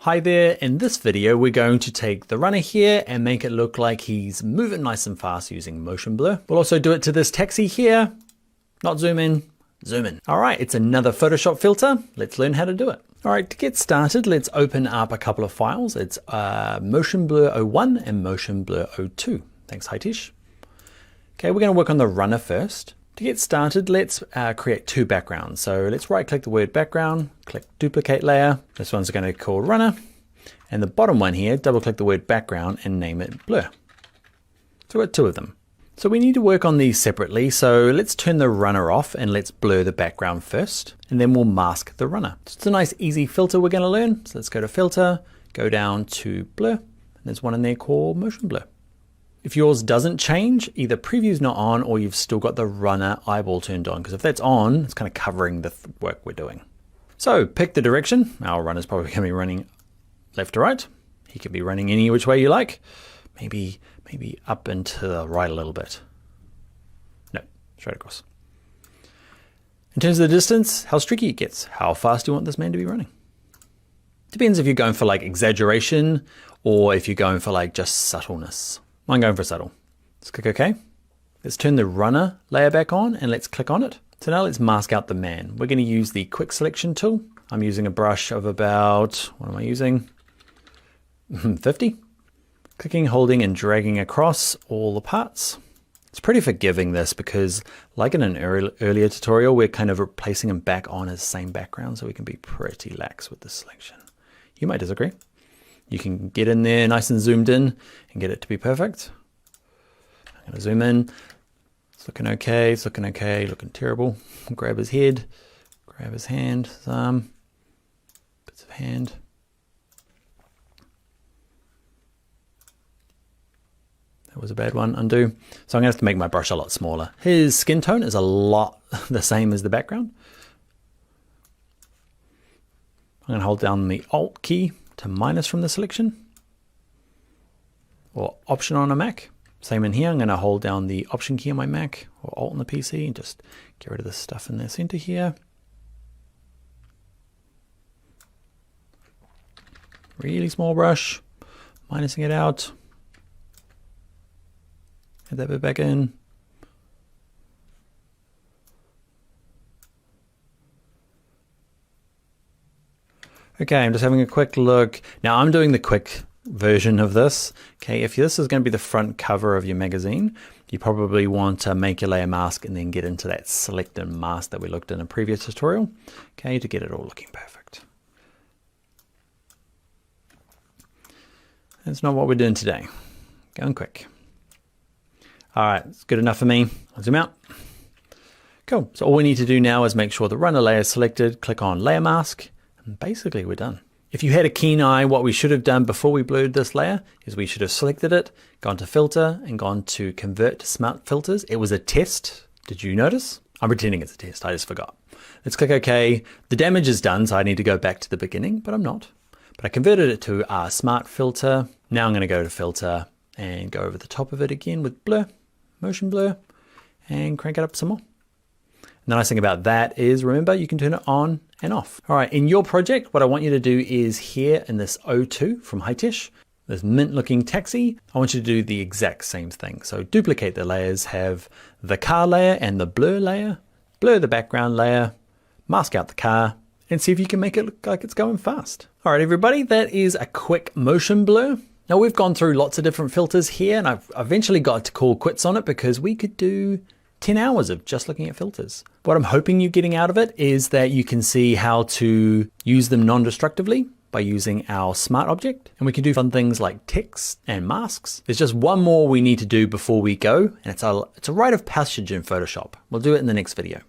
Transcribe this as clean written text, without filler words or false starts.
Hi there, in this video we're going to take the runner here and make it look like he's moving nice and fast using motion blur. We'll also do it to this taxi here. Not zoom in, zoom in. All right, it's another Photoshop filter. Let's learn how to do it. All right, to get started, let's open up a couple of files. It's motion blur 01 and motion blur 02. Thanks, Hitesh. Okay, we're gonna work on the runner first. To get started, let's create two backgrounds. So let's right click the word background, click duplicate layer. This one's going to be called runner. And the bottom one here, double click the word background and name it blur. So we've got two of them. So we need to work on these separately. So let's turn the runner off and let's blur the background first. And then we'll mask the runner. So it's a nice easy filter we're going to learn. So let's go to filter, go down to blur. And there's one in there called motion blur. If yours doesn't change, either preview's not on or you've still got the runner eyeball turned on, because if that's on, it's kind of covering the work we're doing. So pick the direction. Our runner's probably going to be running left to right. He could be running any which way you like. Maybe up and to the right a little bit. No, straight across. In terms of the distance, how streaky it gets. How fast do you want this man to be running? Depends if you're going for like exaggeration or if you're going for like just subtleness. I'm going for subtle. Let's click OK. Let's turn the runner layer back on and let's click on it. So now let's mask out the man. We're going to use the quick selection tool. I'm using a brush of about, what am I using? 50. Clicking, holding and dragging across all the parts. It's pretty forgiving this because like in an earlier tutorial, we're kind of replacing them back on as the same background, so we can be pretty lax with the selection. You might disagree. You can get in there nice and zoomed in and get it to be perfect. I'm going to zoom in. It's looking okay. It's looking okay. Looking terrible. Grab his head. Grab his hand. His arm. Bits of hand. That was a bad one. Undo. So I'm going to have to make my brush a lot smaller. His skin tone is a lot the same as the background. I'm going to hold down the Alt key to minus from the selection, or Option on a Mac. Same in here, I'm going to hold down the Option key on my Mac, or Alt on the PC, and just get rid of this stuff in the center here. Really small brush, minusing it out. Add that bit back in. Okay, I'm just having a quick look. Now I'm doing the quick version of this. Okay, if this is going to be the front cover of your magazine, you probably want to make your layer mask and then get into that select and mask that we looked in a previous tutorial, okay, to get it all looking perfect. That's not what we're doing today. Going quick. All right, it's good enough for me. I'll zoom out. Cool, so all we need to do now is make sure the runner layer is selected, click on layer mask, and basically we're done. If you had a keen eye, what we should have done before we blurred this layer is we should have selected it, gone to filter and gone to convert to smart filters. It was a test. Did you notice? I'm pretending it's a test. I just forgot. Let's click OK. The damage is done, so I need to go back to the beginning, but I'm not. But I converted it to our smart filter. Now I'm going to go to filter and go over the top of it again with blur, motion blur, and crank it up some more. And the nice thing about that is, remember, you can turn it on and off. All right, in your project, what I want you to do is here in this 02 from Hitesh, this mint looking taxi, I want you to do the exact same thing. So duplicate the layers, have the car layer and the blur layer, blur the background layer, mask out the car, and see if you can make it look like it's going fast. All right, everybody, that is a quick motion blur. Now we've gone through lots of different filters here, and I've eventually got to call quits on it because we could do 10 hours of just looking at filters. What I'm hoping you're getting out of it is that you can see how to use them non-destructively by using our smart object. And we can do fun things like text and masks. There's just one more we need to do before we go, and it's a rite of passage in Photoshop. We'll do it in the next video.